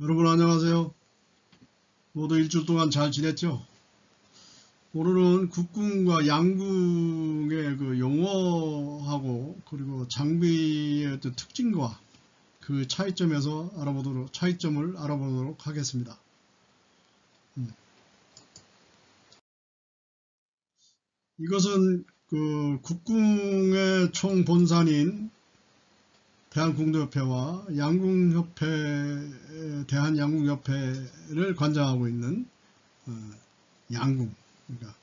여러분 안녕하세요. 모두 일주일 동안 잘 지냈죠? 오늘은 국궁과 양궁의 그 용어하고 그리고 장비의 어떤 특징과 그 차이점을 알아보도록 하겠습니다. 이것은 그 국궁의 총본산인 대한궁도협회와 대한양궁협회를 관장하고 있는 양궁, 그러니까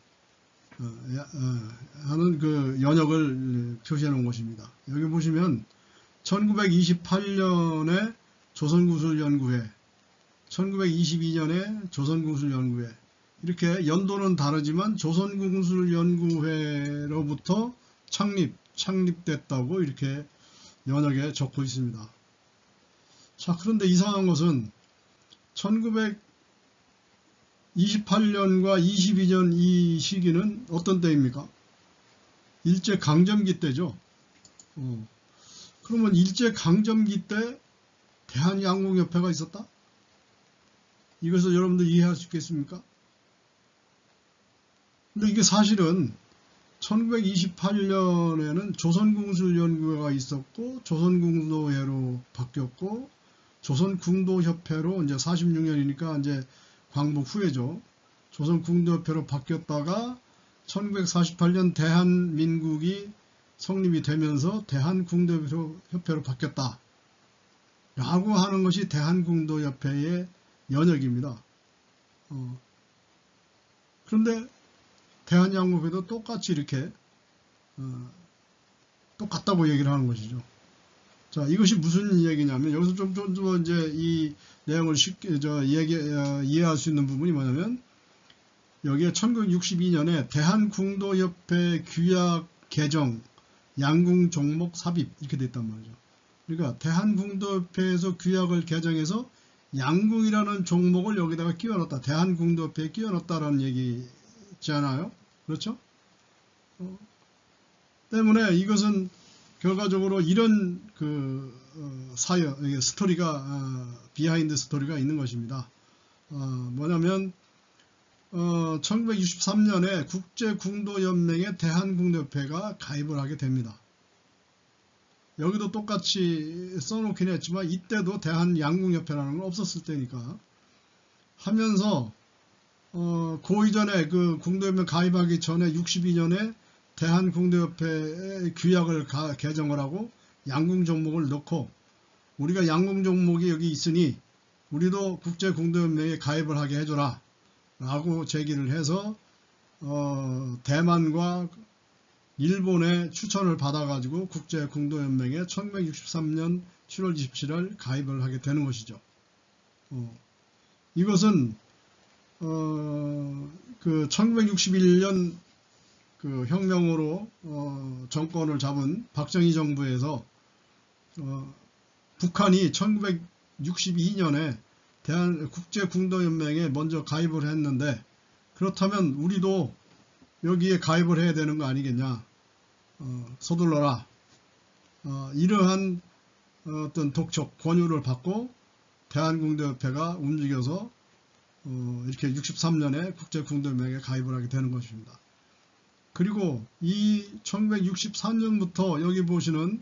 하는 그 연역을 표시해 놓은 것입니다. 여기 보시면 1928년에 조선구술연구회, 1922년에 조선구술연구회, 이렇게 연도는 다르지만 조선구술연구회로부터 창립됐다고 이렇게 연역에 적고 있습니다. 자, 그런데 이상한 것은 1928년과 22년 이 시기는 어떤 때입니까? 일제강점기 때죠. 그러면 일제강점기 때 대한양궁협회가 있었다? 이것을 여러분들 이해할 수 있겠습니까? 근데 이게 사실은 1928년에는 조선궁술연구회가 있었고 조선궁도회로 바뀌었고 조선궁도협회로 이제 46년이니까 이제 광복 후에죠. 조선궁도협회로 바뀌었다가 1948년 대한민국이 성립이 되면서 대한궁도협회로 바뀌었다 라고 하는 것이 대한궁도협회의 연역입니다. 그런데 대한양궁협회도 똑같이 이렇게 똑같다고 얘기를 하는 것이죠. 자, 이것이 무슨 얘기냐면 여기서 좀 더 이제 이 내용을 쉽게 이해할 수 있는 부분이 뭐냐면 여기에 1962년에 대한궁도협회 규약 개정 양궁 종목 삽입 이렇게 됐단 말이죠. 그러니까 대한궁도협회에서 규약을 개정해서 양궁이라는 종목을 여기다가 끼워넣었다. 대한궁도협회에 끼워넣었다라는 얘기잖아요. 그렇죠? 때문에 이것은 결과적으로 이런 그 비하인드 스토리가 있는 것입니다. 뭐냐면 1963년에 국제궁도연맹에 대한궁도협회가 가입을 하게 됩니다. 여기도 똑같이 써놓긴 했지만 이때도 대한양궁협회라는 건 없었을 때니까 하면서 그 이전에 그 궁도연맹 가입하기 전에 62년에 대한궁도협회의 규약을 개정을 하고 양궁 종목을 넣고 우리가 양궁 종목이 여기 있으니 우리도 국제궁도연맹에 가입을 하게 해줘라 라고 제기를 해서 대만과 일본의 추천을 받아가지고 국제궁도연맹에 1963년 7월 27일 가입을 하게 되는 것이죠. 이것은 그 1961년 그 혁명으로 정권을 잡은 박정희 정부에서 북한이 1962년에 국제궁도연맹에 먼저 가입을 했는데 그렇다면 우리도 여기에 가입을 해야 되는 거 아니겠냐, 서둘러라, 이러한 어떤 독촉 권유를 받고 대한궁도협회가 움직여서 이렇게 63년에 국제궁도연맹에 가입을 하게 되는 것입니다. 그리고 이 1963년부터 여기 보시는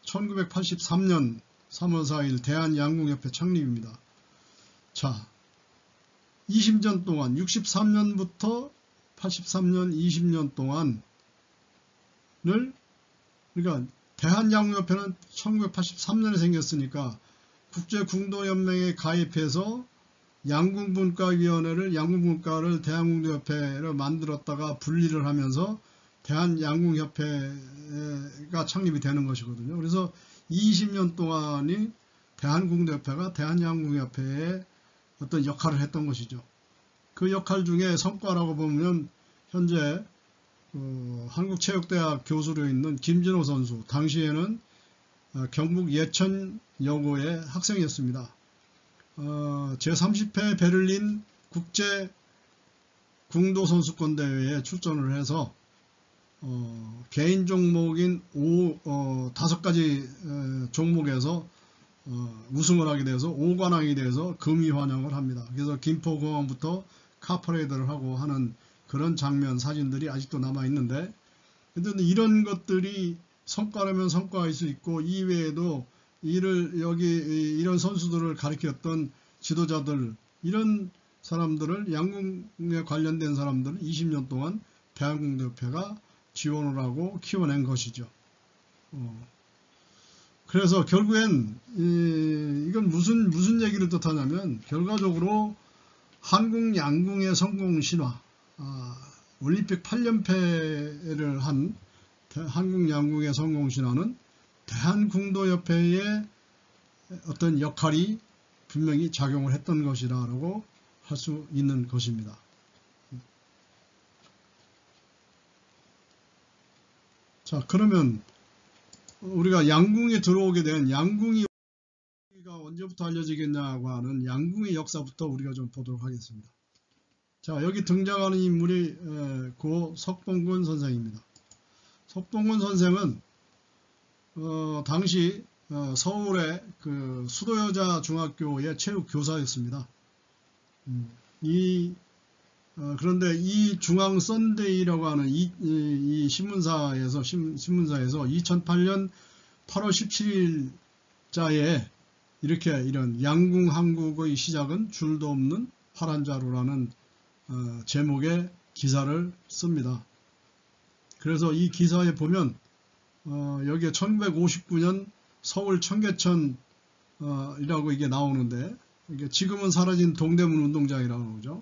1983년 3월 4일 대한양궁협회 창립입니다. 자, 20년 동안 63년부터 83년 20년 동안을 그러니까 대한양궁협회는 1983년에 생겼으니까 국제궁도연맹에 가입해서 양궁분과를 대한궁도협회로 만들었다가 분리를 하면서 대한양궁협회가 창립이 되는 것이거든요. 그래서 20년 동안이 대한궁도협회가 대한양궁협회의 어떤 역할을 했던 것이죠. 그 역할 중에 성과라고 보면 현재 한국체육대학 교수로 있는 김진호 선수, 당시에는 경북 예천여고의 학생이었습니다. 제30회 베를린 국제 궁도 선수권 대회에 출전을 해서 개인 종목인 5가지 종목에서 우승을 하게 돼서 5관왕이 돼서 금이 환영을 합니다. 그래서 김포공항부터 카퍼레이드를 하고 하는 그런 장면 사진들이 아직도 남아 있는데, 근데 이런 것들이 성과라면 성과일 수 있고, 이외에도 이런 선수들을 가르쳤던 지도자들, 이런 사람들을, 양궁에 관련된 사람들을 20년 동안 대한궁대협회가 지원을 하고 키워낸 것이죠. 그래서 결국엔 이건 무슨 얘기를 뜻하냐면, 결과적으로 한국 양궁의 성공 신화, 올림픽 8연패를 한 한국 양궁의 성공 신화는 대한궁도협회의 어떤 역할이 분명히 작용을 했던 것이라고 할 수 있는 것입니다. 자, 그러면 우리가 양궁에 들어오게 된, 양궁이 언제부터 알려지겠냐고 하는 양궁의 역사부터 우리가 좀 보도록 하겠습니다. 자, 여기 등장하는 인물이 고 석봉근 선생입니다. 석봉근 선생은 당시 서울의 그 수도여자 중학교의 체육 교사였습니다. 그런데 이 중앙 썬데이라고 하는 이 신문사에서 2008년 8월 17일자에 이런 양궁 한국의 시작은 줄도 없는 파란자루라는 제목의 기사를 씁니다. 그래서 이 기사에 보면 여기에 1959년 서울 청계천 이라고 이게 나오는데, 이게 지금은 사라진 동대문 운동장이라고 그러죠.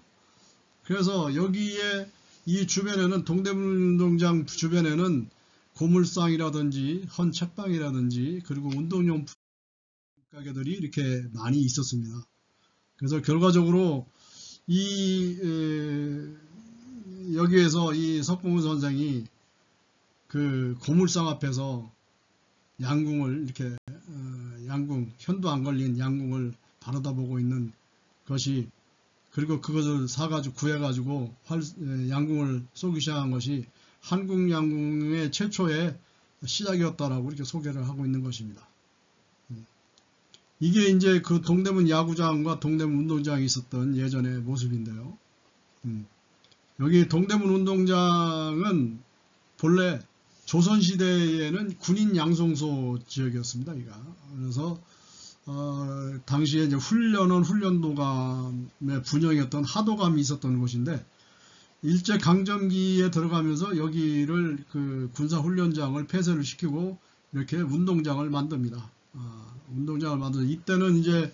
그래서 여기에 이 주변에는, 동대문 운동장 주변에는 고물상이라든지 헌 책방이라든지 그리고 운동용품 가게들이 이렇게 많이 있었습니다. 그래서 결과적으로 여기에서 이 석봉근 선생이 그 고물상 앞에서 양궁을 이렇게 현도 안 걸린 양궁을 바라다보고 있는 것이, 그리고 그것을 사가지고 구해가지고 양궁을 쏘기 시작한 것이 한국 양궁의 최초의 시작이었다라고 이렇게 소개를 하고 있는 것입니다. 이게 이제 그 동대문 야구장과 동대문 운동장이 있었던 예전의 모습인데요. 여기 동대문 운동장은 본래 조선시대에는 군인 양성소 지역이었습니다. 그래서 당시에 이제 훈련도감의 분영이었던 하도감이 있었던 곳인데, 일제강점기에 들어가면서 여기를 그 군사훈련장을 폐쇄를 시키고 이렇게 운동장을 만듭니다. 운동장을 만들어서, 이때는 이제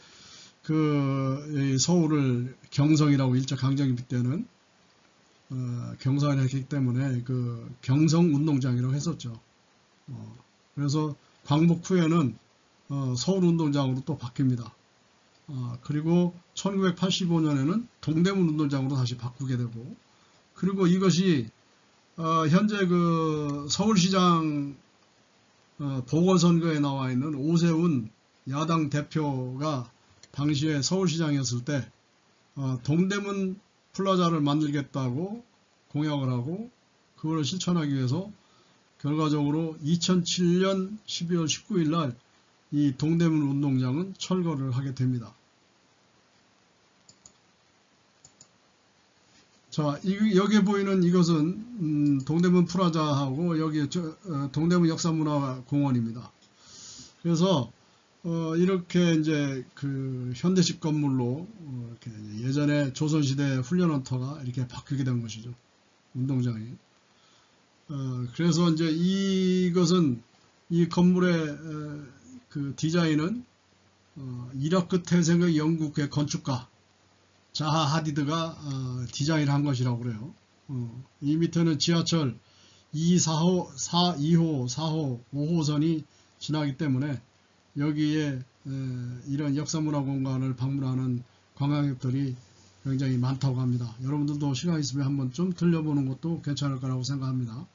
그 서울을 경성이라고, 일제강점기 때는 경성을 했기 때문에 그 경성운동장이라고 했었죠. 그래서 광복 후에는 서울운동장으로 또 바뀝니다. 그리고 1985년에는 동대문 운동장으로 다시 바꾸게 되고, 그리고 이것이 현재 그 서울시장 보궐선거에 나와 있는 오세훈 야당 대표가 당시에 서울시장이었을 때 동대문 플라자를 만들겠다고 공약을 하고, 그걸 실천하기 위해서 결과적으로 2007년 12월 19일 날 이 동대문 운동장은 철거를 하게 됩니다. 자, 여기에 보이는 이것은 동대문 플라자하고 여기 동대문 역사문화공원입니다. 그래서 이렇게 이제 그 현대식 건물로 이렇게 예전에 조선시대 훈련원터가 이렇게 바뀌게 된 것이죠. 운동장이. 그래서 이제 이것은, 이 건물의 그 디자인은 이라크 태생의 영국의 건축가 자하 하디드가 디자인을 한 것이라고 그래요. 이 밑에는 지하철 2호, 4호, 5호선이 지나기 때문에 여기에 이런 역사문화 공간을 방문하는 관광객들이 굉장히 많다고 합니다. 여러분들도 시간 있으면 한번 좀 들려보는 것도 괜찮을 거라고 생각합니다.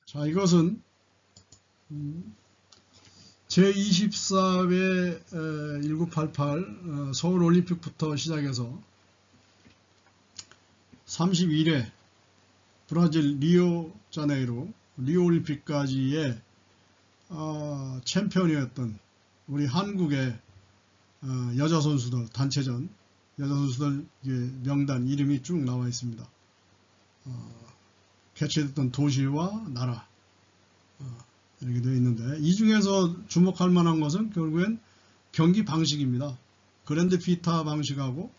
자, 이것은 제24회 1988 서울올림픽부터 시작해서 31회 브라질 리오자네이루 리오올림픽까지의 챔피언이었던 우리 한국의 여자 선수들 단체전 여자 선수들 명단 이름이 쭉 나와 있습니다. 개최됐던 도시와 나라 이렇게 되어 있는데, 이 중에서 주목할 만한 것은 결국엔 경기 방식입니다. 그랜드 피타 방식하고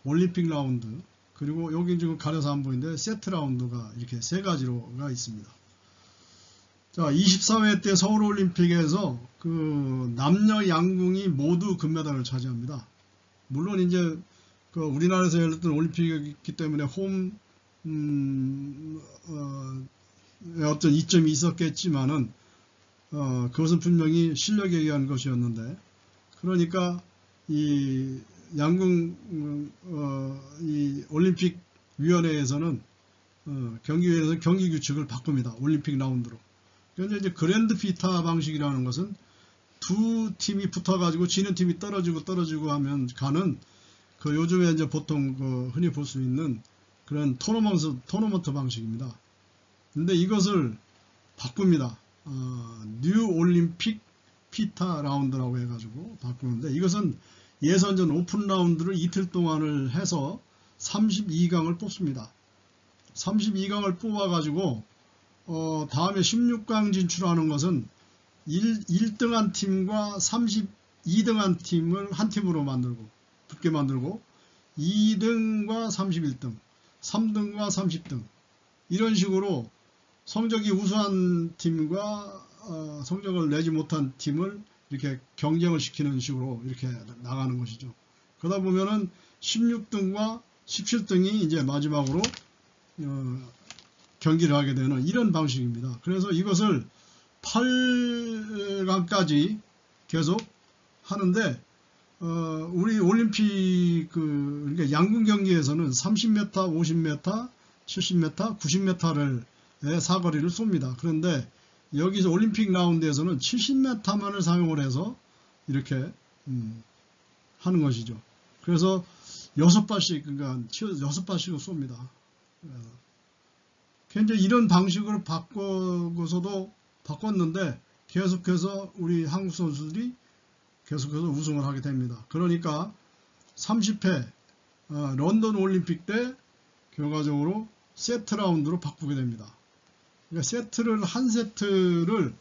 올림픽 라운드, 그리고 여기 지금 가려서 안 보이는데 세트 라운드가 이렇게 세 가지로가 있습니다. 자, 24회 때 서울올림픽에서 그 남녀 양궁이 모두 금메달을 차지합니다. 물론 이제 그 우리나라에서 열렸던 올림픽이기 때문에 어떤 이점이 있었겠지만은 그것은 분명히 실력에 의한 것이었는데, 그러니까 이 양궁 이 올림픽 위원회에서는 경기위원회에서 경기 규칙을 바꿉니다. 올림픽 라운드로. 그런데 이제 그랜드 피타 방식이라는 것은 두 팀이 붙어가지고 지는 팀이 떨어지고 하면 가는 그 요즘에 이제 보통 그 흔히 볼 수 있는 그런 토너먼트 방식입니다. 근데 이것을 바꿉니다. 뉴 올림픽 피타 라운드라고 해가지고 바꾸는데, 이것은 예선전 오픈 라운드를 이틀 동안을 해서 32강을 뽑습니다. 32강을 뽑아가지고 다음에 16강 진출하는 것은 1등한 팀과 32등한 팀을 한 팀으로 붙게 만들고 2등과 31등, 3등과 30등 이런 식으로 성적이 우수한 팀과 성적을 내지 못한 팀을 이렇게 경쟁을 시키는 식으로 이렇게 나가는 것이죠. 그러다 보면은 16등과 17등이 이제 마지막으로 경기를 하게 되는 이런 방식입니다. 그래서 이것을 8강까지 계속 하는데, 우리 올림픽 그러니까 양궁 경기에서는 30m, 50m, 70m, 90m를 사거리를 쏩니다. 그런데 여기서 올림픽 라운드에서는 70m만을 사용을 해서 이렇게 하는 것이죠. 그래서 6발씩, 그러니까 6발씩을 쏩니다. 이제 이런 방식으로 바꿨는데 계속해서 우리 한국 선수들이 계속해서 우승을 하게 됩니다. 그러니까 30회 런던 올림픽 때 결과적으로 세트 라운드로 바꾸게 됩니다. 그러니까 한 세트를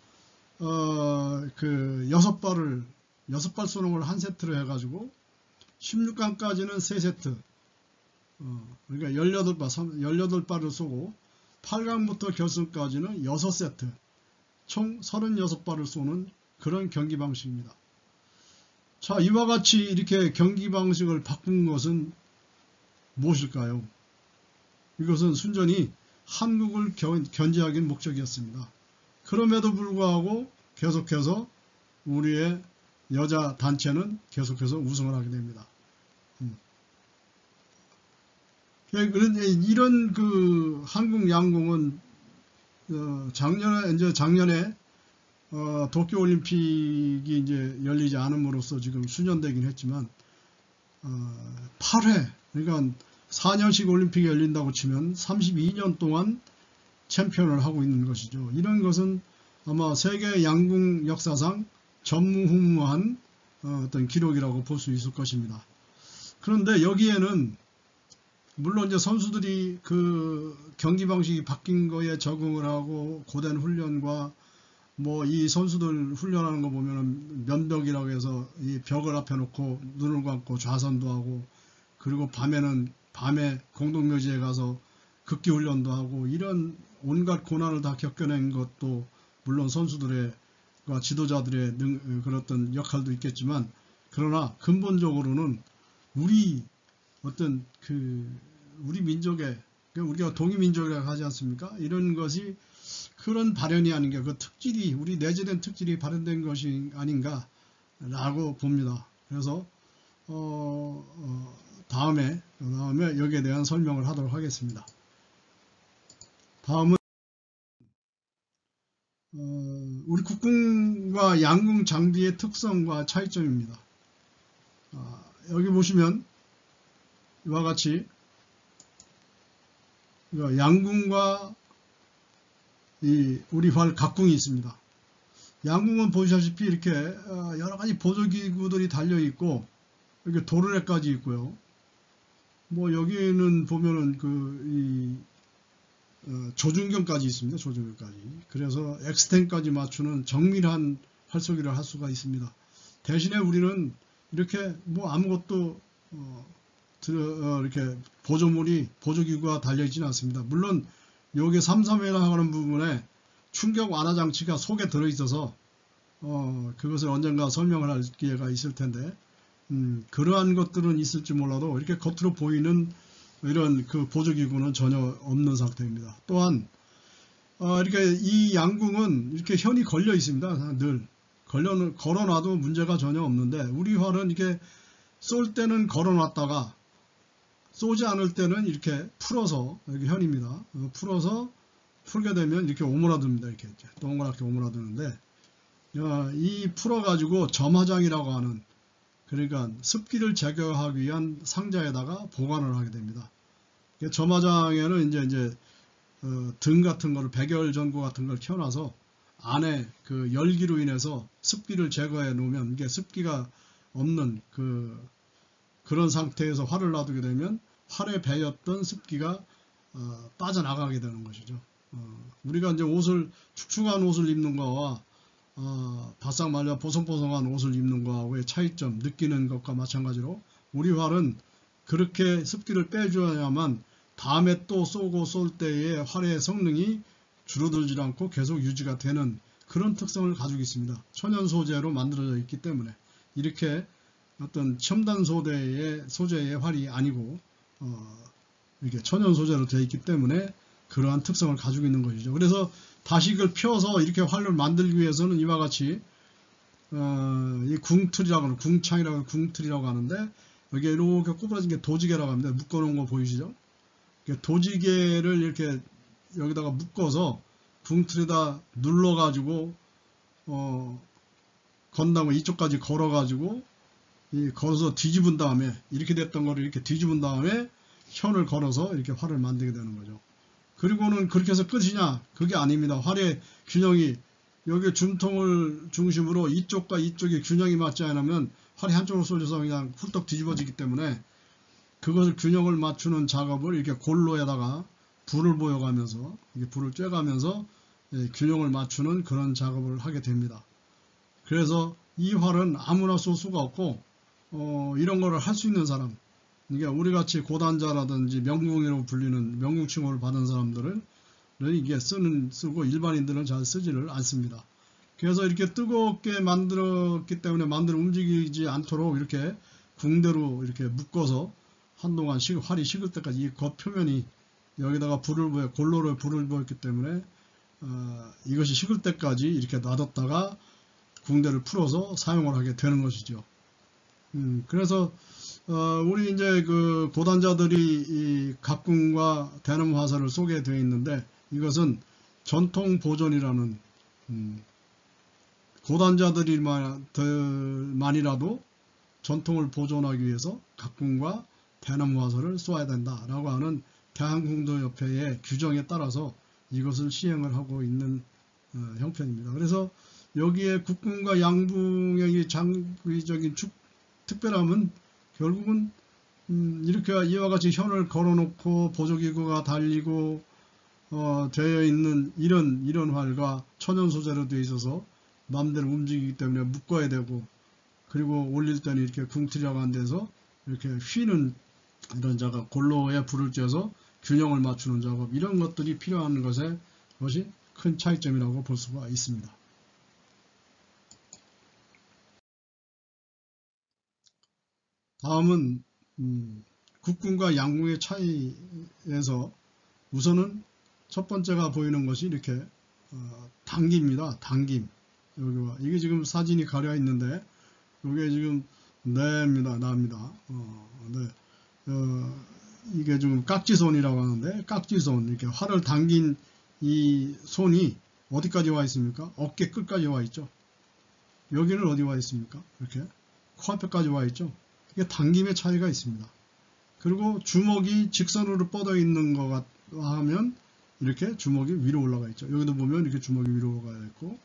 그 6발 쏘는 걸 한 세트로 해가지고 16강까지는 3세트, 그러니까 18발을 쏘고 8강부터 결승까지는 6세트, 총 36발을 쏘는 그런 경기 방식입니다. 자, 이와 같이 이렇게 경기 방식을 바꾼 것은 무엇일까요? 이것은 순전히 한국을 견제하기 목적이었습니다. 그럼에도 불구하고 계속해서 우리의 여자 단체는 계속해서 우승을 하게 됩니다. 그런데 이런 그 한국 양궁은 작년에 도쿄 올림픽이 이제 열리지 않음으로써 지금 수년되긴 했지만 8회, 그러니까 4년씩 올림픽이 열린다고 치면 32년 동안 챔피언을 하고 있는 것이죠. 이런 것은 아마 세계 양궁 역사상 전무후무한 어떤 기록이라고 볼 수 있을 것입니다. 그런데 여기에는 물론 이제 선수들이 그 경기 방식이 바뀐 거에 적응을 하고 고된 훈련과 뭐 이 선수들 훈련하는 거 보면은 면벽이라고 해서 이 벽을 앞에 놓고 눈을 감고 좌선도 하고, 그리고 밤에 공동묘지에 가서 극기 훈련도 하고, 이런 온갖 고난을 다 겪어낸 것도 물론 선수들의 지도자들의 그런 역할도 있겠지만, 그러나 근본적으로는 우리 민족의, 우리가 동이민족이라고 하지 않습니까? 이런 것이 그런 발현이 아닌가, 그 특질이, 우리 내재된 특질이 발현된 것이 아닌가라고 봅니다. 그래서 다음에 여기에 대한 설명을 하도록 하겠습니다. 다음은 우리 국궁과 양궁 장비의 특성과 차이점입니다. 여기 보시면 이와 같이 양궁과 우리 활 각궁이 있습니다. 양궁은 보시다시피 이렇게 여러 가지 보조기구들이 달려 있고 이렇게 도르래까지 있고요. 뭐 여기는 보면은 조준경까지 있습니다. 조준경까지. 그래서 엑스텐까지 맞추는 정밀한 활쏘기를 할 수가 있습니다. 대신에 우리는 이렇게 뭐 아무것도 이렇게 보조기구가 달려있지는 않습니다. 물론 여기 3.3회라 하는 부분에 충격 완화 장치가 속에 들어있어서 그것을 언젠가 설명을 할 기회가 있을 텐데 그러한 것들은 있을지 몰라도 이렇게 겉으로 보이는 이런 그 보조기구는 전혀 없는 상태입니다. 또한 이렇게 이 양궁은 이렇게 현이 걸려 있습니다. 늘 걸어놔도 문제가 전혀 없는데 우리 활은 이렇게 쏠 때는 걸어놨다가 쏘지 않을 때는 이렇게 풀어서 여기 현입니다. 풀어서 풀게 되면 이렇게 오므라듭니다. 이렇게 동그랗게 오므라드는데 이 풀어가지고 점화장이라고 하는 그러니까 습기를 제거하기 위한 상자에다가 보관을 하게 됩니다. 점화장에는 이제 등 같은 거를 백열 전구 같은 걸 켜놔서 안에 그 열기로 인해서 습기를 제거해 놓으면 이게 습기가 없는 그런 상태에서 활을 놔두게 되면 활에 배였던 습기가 빠져나가게 되는 것이죠. 우리가 이제 축축한 옷을 입는 거와 바싹 말려 보송보송한 옷을 입는 거하고의 차이점 느끼는 것과 마찬가지로 우리 활은 그렇게 습기를 빼줘야만 다음에 또 쏘고 쏠 때의 활의 성능이 줄어들지 않고 계속 유지가 되는 그런 특성을 가지고 있습니다. 천연 소재로 만들어져 있기 때문에 이렇게 어떤 첨단 소재의 활이 아니고 이렇게 천연 소재로 되어 있기 때문에 그러한 특성을 가지고 있는 것이죠. 그래서 다식을 펴서 이렇게 활을 만들기 위해서는 이와 같이 이 궁틀이라고 궁창이라고 궁틀이라고 하는데 여기에 이렇게 꼬부라진 게 도지개라고 합니다. 묶어놓은 거 보이시죠? 도지개를 이렇게 여기다가 묶어서 궁틀에다 눌러가지고 건담을 이쪽까지 걸어가지고 걸어서 뒤집은 다음에 이렇게 됐던 거를 이렇게 뒤집은 다음에 현을 걸어서 이렇게 활을 만들게 되는 거죠. 그리고는 그렇게 해서 끝이냐? 그게 아닙니다. 활의 균형이 여기 줌통을 중심으로 이쪽과 이쪽의 균형이 맞지 않으면 활이 한쪽으로 쏠려서 그냥 훌떡 뒤집어지기 때문에 그것을 균형을 맞추는 작업을 이렇게 골로에다가 불을 보여가면서 불을 쬐가면서 균형을 맞추는 그런 작업을 하게 됩니다. 그래서 이 활은 아무나 쏠 수가 없고 이런 거를 할 수 있는 사람, 그러니까 우리같이 고단자라든지 명궁이라고 불리는 명궁 칭호를 받은 사람들은 이게 쓰고 일반인들은 잘 쓰지를 않습니다. 그래서 이렇게 뜨겁게 만들었기 때문에 움직이지 않도록 이렇게 궁대로 이렇게 묶어서 한동안 활이 식을 때까지 이 겉표면이 여기다가 골로로 불을 보였기 때문에 이것이 식을 때까지 이렇게 놔뒀다가 궁대를 풀어서 사용을 하게 되는 것이죠. 그래서 우리 이제 그 고단자들이 이 각궁과 대나무 화살을 쏘게 되어 있는데 이것은 전통 보존이라는 고단자들만이라도 전통을 보존하기 위해서 각궁과 대나무 화살을 쏘아야 된다라고 하는 대한궁도협회의 규정에 따라서 이것을 시행을 하고 있는 형편입니다. 그래서 여기에 국궁과 양궁의 이 장기적인 특별함은 결국은 이렇게 이와 같이 현을 걸어놓고 보조기구가 달리고 되어 있는 이런 활과 천연 소재로 되어 있어서 마음대로 움직이기 때문에 묶어야 되고 그리고 올릴 때는 이렇게 궁틀이라고 하는 데서 이렇게 휘는 이런 작업, 골로에 불을 쬐서 균형을 맞추는 작업 이런 것들이 필요한 것이 큰 차이점이라고 볼 수가 있습니다. 다음은 국궁과 양궁의 차이에서 우선은 첫 번째가 보이는 것이 이렇게 당기입니다. 당김. 여기와 이게 지금 사진이 가려 있는데 이게 지금 나입니다. 이게 지금 깍지손이라고 하는데 깍지손 이렇게 활을 당긴 이 손이 어디까지 와 있습니까? 어깨 끝까지 와 있죠. 여기는 어디 와 있습니까? 이렇게 코앞에까지 와 있죠. 이게 당김의 차이가 있습니다. 그리고 주먹이 직선으로 뻗어 있는 것 하면 이렇게 주먹이 위로 올라가 있죠. 여기도 보면 이렇게 주먹이 위로 올라가 있고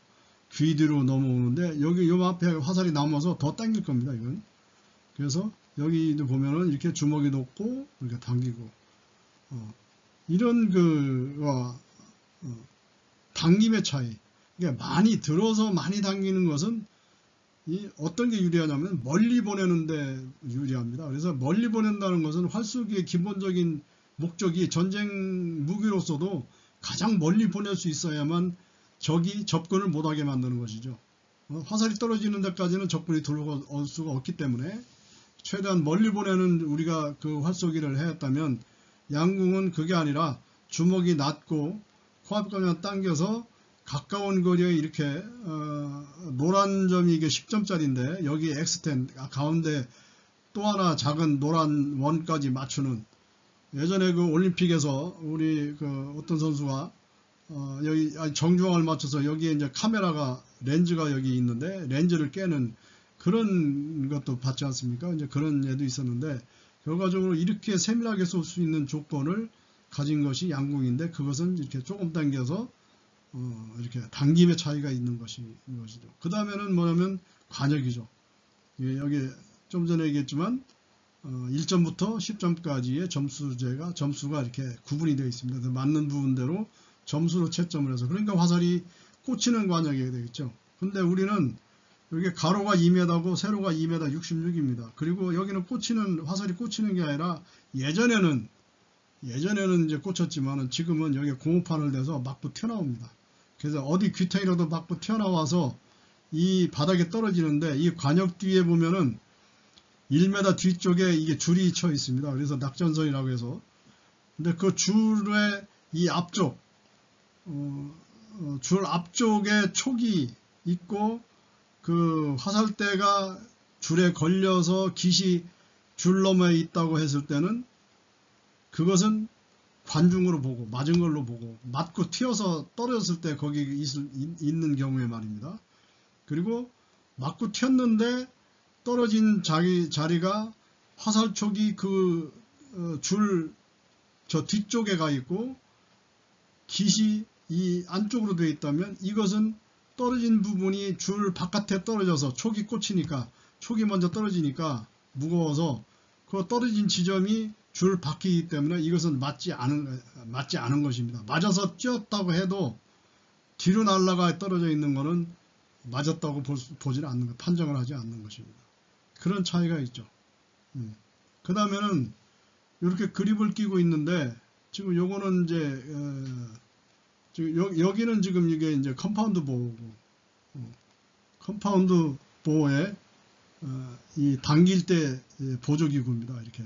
귀 뒤로 넘어오는데 여기 요 앞에 화살이 남아서 더 당길 겁니다. 이건. 그래서 여기도 보면은 이렇게 주먹이 높고 이렇게 당기고 이런 당김의 차이. 그러니까 많이 들어서 많이 당기는 것은 어떤 게 유리하냐면 멀리 보내는데 유리합니다. 그래서 멀리 보낸다는 것은 활쏘기의 기본적인 목적이 전쟁 무기로서도 가장 멀리 보낼 수 있어야만 적이 접근을 못하게 만드는 것이죠. 화살이 떨어지는 데까지는 적군이 들어올 수가 없기 때문에 최대한 멀리 보내는 우리가 그 활쏘기를 했다면 양궁은 그게 아니라 주먹이 낮고 코앞까지만 당겨서 가까운 거리에 이렇게 노란 점이 이게 10점짜리인데 여기 X10 가운데 또 하나 작은 노란 원까지 맞추는 예전에 그 올림픽에서 우리 그 어떤 선수가 여기 정중앙을 맞춰서 여기에 이제 카메라가 렌즈가 여기 있는데 렌즈를 깨는 그런 것도 봤지 않습니까? 이제 그런 예도 있었는데 결과적으로 이렇게 세밀하게 쏠 수 있는 조건을 가진 것이 양궁인데 그것은 이렇게 조금 당겨서 이렇게 당김의 차이가 있는 것이죠. 그 다음에는 뭐냐면 관역이죠. 여기 좀 전에 얘기했지만 1점부터 10점까지의 점수가 이렇게 구분이 되어 있습니다. 그래서 맞는 부분대로 점수로 채점을 해서 그러니까 화살이 꽂히는 관역이 되겠죠. 근데 우리는 여기 가로가 2m고 세로가 2m 66입니다. 그리고 여기는 화살이 꽂히는 게 아니라 예전에는 이제 꽂혔지만은 지금은 여기 고무판을 대서 막부 튀어나옵니다. 그래서 어디 귀퉁이라도 막부 튀어나와서 이 바닥에 떨어지는데 이 관역 뒤에 보면은 1m 뒤쪽에 이게 줄이 쳐 있습니다. 그래서 낙전선이라고 해서 근데 그 줄의 이 앞쪽 줄 앞쪽에 촉이 있고 그 화살대가 줄에 걸려서 깃이 줄 너머에 있다고 했을 때는 그것은 관중으로 보고 맞은 걸로 보고 맞고 튀어서 떨어졌을 때 거기 있는 경우에 말입니다. 그리고 맞고 튀었는데 떨어진 자리가 화살촉이 그 줄 저 뒤쪽에 가 있고 깃이 이 안쪽으로 되어 있다면 이것은 떨어진 부분이 줄 바깥에 떨어져서 촉이 꽂히니까 촉이 먼저 떨어지니까 무거워서 그 떨어진 지점이 줄 밖이기 때문에 이것은 맞지 않은 것입니다. 맞아서 뛰었다고 해도 뒤로 날아가 떨어져 있는 것은 맞았다고 보지는 않는 것, 판정을 하지 않는 것입니다. 그런 차이가 있죠. 그 다음에는 이렇게 그립을 끼고 있는데 지금 요거는 이제 여기는 지금 이게 이제 컴파운드 보호고 컴파운드 보호에 이 당길 때 보조기구입니다. 이렇게.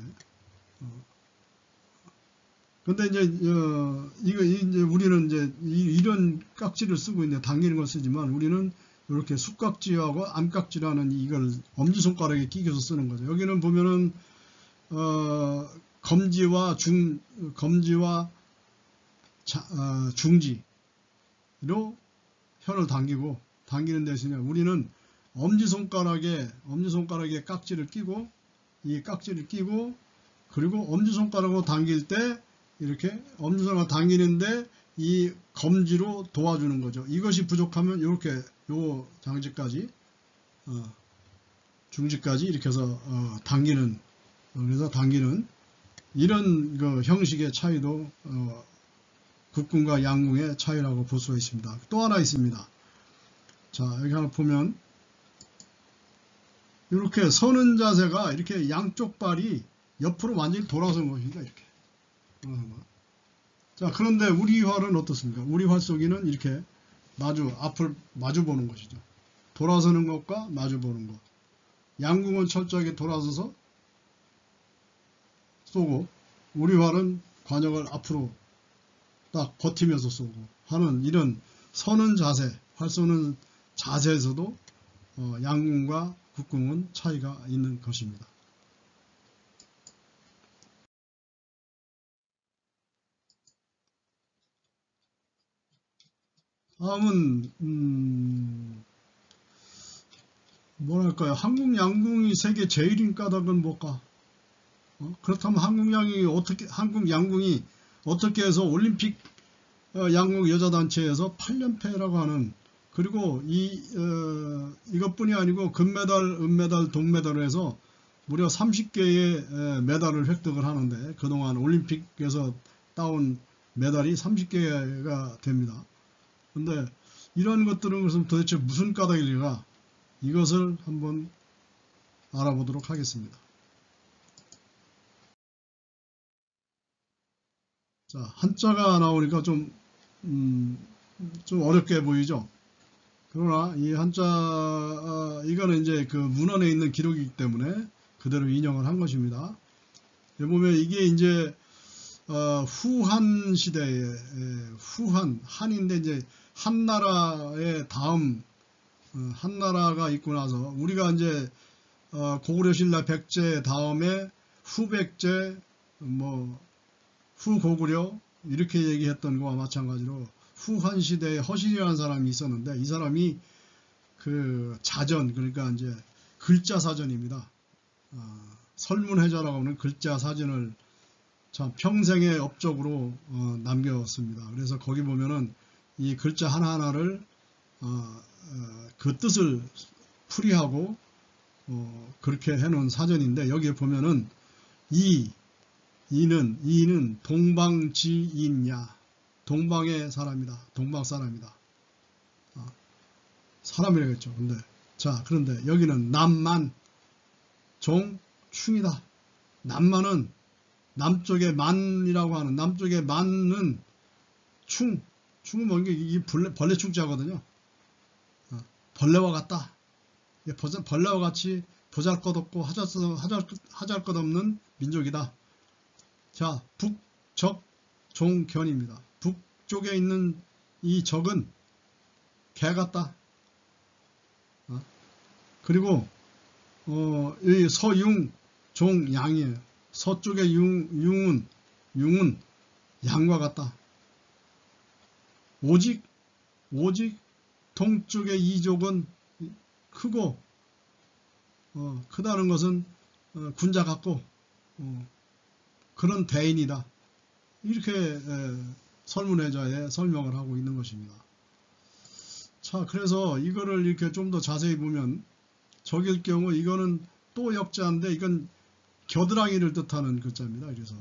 근데 이제 이제 우리는 이제 이런 깍지를 쓰고 있는데 당기는 걸 쓰지만 우리는 이렇게 숫깍지하고 암깍지라는 이걸 엄지손가락에 끼겨서 쓰는 거죠. 여기는 보면은 검지와 중지로 혀를 당기는 대신에 우리는 엄지손가락에 깍지를 끼고 이 깍지를 끼고 그리고 엄지손가락으로 당길 때 이렇게 엄지손가락 당기는데 이 검지로 도와주는 거죠. 이것이 부족하면 이렇게 요 장지까지 중지까지 이렇게 해서 당기는 이런 그 형식의 차이도 국궁과 양궁의 차이라고 볼 수가 있습니다. 또 하나 있습니다. 자, 여기 하나 보면 이렇게 서는 자세가 이렇게 양쪽 발이 옆으로 완전히 돌아선 것입니다. 이렇게. 자, 그런데 우리 활은 어떻습니까? 우리 활 쏘기는 이렇게 앞을 마주 보는 것이죠. 돌아서는 것과 마주 보는 것. 양궁은 철저하게 돌아서서 쏘고 우리 활은 관역을 앞으로 딱 버티면서 쏘고 하는 이런 서는 자세, 활 쏘는 자세에서도 양궁과 국궁은 차이가 있는 것입니다. 다음은 뭐랄까요? 한국 양궁이 세계 제일인 까닭은 뭘까? 그렇다면 한국 양궁이 어떻게 해서 올림픽 양궁 여자단체에서 8연패라고 하는, 그리고 이것뿐이 아니고 금메달, 은메달, 동메달을 해서 무려 30개의 메달을 획득을 하는데, 그동안 올림픽에서 따온 메달이 30개가 됩니다. 근데 이런 것들은 도대체 무슨 까닭일까? 이것을 한번 알아보도록 하겠습니다. 자, 한자가 나오니까 좀 어렵게 보이죠? 그러나 이 한자, 이거는 이제 그 문헌에 있는 기록이기 때문에 그대로 인용을 한 것입니다. 여기 보면 이게 이제 후한 시대에, 한인데 이제 한나라의 다음, 한나라가 있고 나서 우리가 이제 고구려 신라 백제 다음에 후백제, 후고구려 이렇게 얘기했던 거와 마찬가지로 후한 시대에 허실이라는 사람이 있었는데, 이 사람이 그 자전, 그러니까 이제 글자 사전입니다. 설문해자라고 하는 글자 사전을 참 평생의 업적으로 남겼습니다. 그래서 거기 보면은 이 글자 하나하나를 그 뜻을 풀이하고 그렇게 해놓은 사전인데, 여기에 보면은 이는 동방지인야, 동방의 사람이다, 동방 사람이다, 사람이라겠죠. 근데 그런데 여기는 남만, 종충이다. 남만은 남쪽의 만이라고 하는, 남쪽의 만은 충은 뭔게 이 벌레 충자거든요. 벌레와 같다. 벌레와 같이 보잘것없고 하잘것없는 민족이다. 자, 북적 종견입니다. 북쪽에 있는 이 적은 개 같다. 그리고 이 서융 종양이에요. 서쪽의 융은 양과 같다. 오직 동쪽의 이족은 크고, 크다는 것은 군자 같고 그런 대인이다. 이렇게 설문해자에 설명을 하고 있는 것입니다. 자, 그래서 이거를 이렇게 좀 더 자세히 보면, 적일 경우 이거는 또 역자인데, 이건 겨드랑이를 뜻하는 글자입니다. 그래서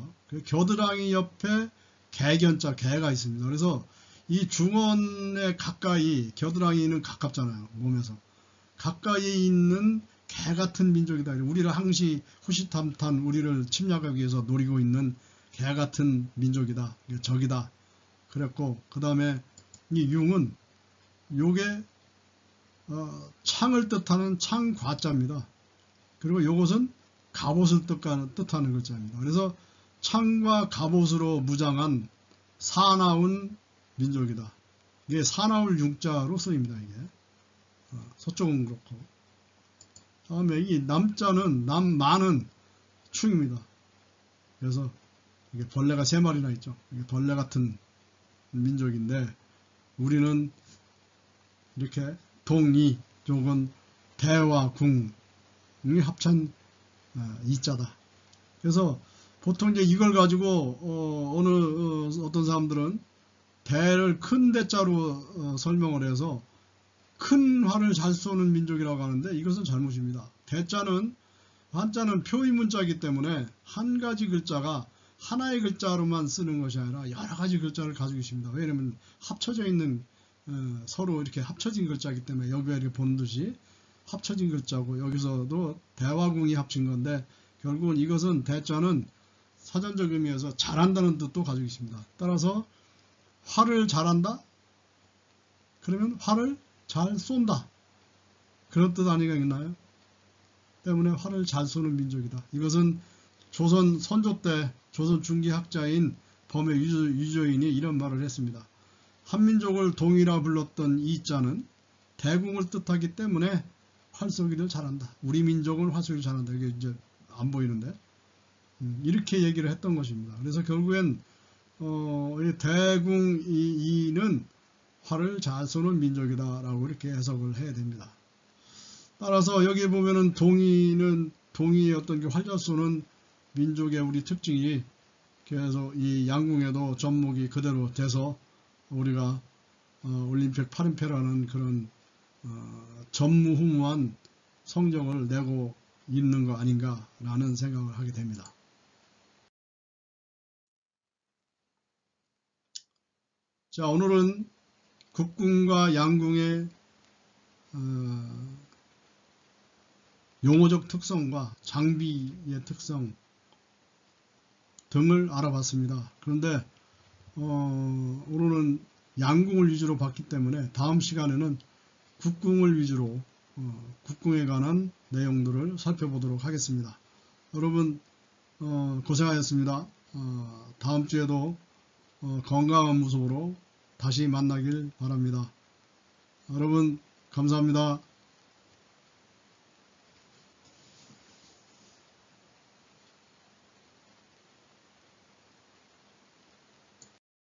겨드랑이 옆에 개견자, 개가 있습니다. 그래서 이 중원에 가까이, 겨드랑이는 가깝잖아요, 몸에서. 가까이 있는 개 같은 민족이다. 우리를 항시 후시탐탐 우리를 침략하기 위해서 노리고 있는 개 같은 민족이다. 적이다. 그랬고, 그 다음에 이 융은 요게 창을 뜻하는 창과자입니다. 그리고 요것은 갑옷을 뜻하는 글자입니다. 그래서 창과 갑옷으로 무장한 사나운 민족이다. 이게 사나울 융자로 쓰입니다. 이게 서쪽은 그렇고, 다음에 이 남자는, 남만은 충입니다. 그래서 이게 벌레가 3마리나 있죠. 이게 벌레 같은 민족인데, 우리는 이렇게 동이, 쪽은 대와 궁이 합찬 이자다. 그래서 보통 이제 이걸 가지고 어떤 사람들은 대를 큰 대자로 설명을 해서 큰 활을 잘 쏘는 민족이라고 하는데, 이것은 잘못입니다. 대자는, 한자는 표의 문자이기 때문에 한 가지 글자가 하나의 글자로만 쓰는 것이 아니라 여러 가지 글자를 가지고 있습니다. 왜냐하면 합쳐져 있는, 서로 이렇게 합쳐진 글자이기 때문에, 여기가 이렇게 본 듯이 합쳐진 글자고, 여기서도 대화궁이 합친 건데, 결국은 이것은, 대자는 사전적 의미에서 잘한다는 뜻도 가지고 있습니다. 따라서 활을 잘한다? 그러면 활을 잘 쏜다. 그런 뜻 아니겠나요? 때문에 활을 잘 쏘는 민족이다. 이것은 조선 선조 때 조선 중기 학자인 범의 유조인이 이런 말을 했습니다. 한민족을 동이라 불렀던 이자는 대궁을 뜻하기 때문에 활쏘기를 잘한다. 우리 민족은 활쏘기를 잘한다. 이게 이제 안 보이는데, 이렇게 얘기를 했던 것입니다. 그래서 결국엔 대궁 이는 활을 잘 쏘는 민족이다 라고 이렇게 해석을 해야 됩니다. 따라서 여기 보면은 동이의 어떤 게 활 잘 쏘는 민족의 우리 특징이 계속 이 양궁에도 접목이 그대로 돼서 우리가 올림픽 8연패라는 그런 전무후무한 성적을 내고 있는 거 아닌가라는 생각을 하게 됩니다. 자, 오늘은 국궁과 양궁의 용어적 특성과 장비의 특성 등을 알아봤습니다. 그런데 오늘은 양궁을 위주로 봤기 때문에 다음 시간에는 국궁을 위주로 국궁에 관한 내용들을 살펴보도록 하겠습니다. 여러분 고생하셨습니다. 다음 주에도 건강한 모습으로 다시 만나길 바랍니다. 여러분 감사합니다.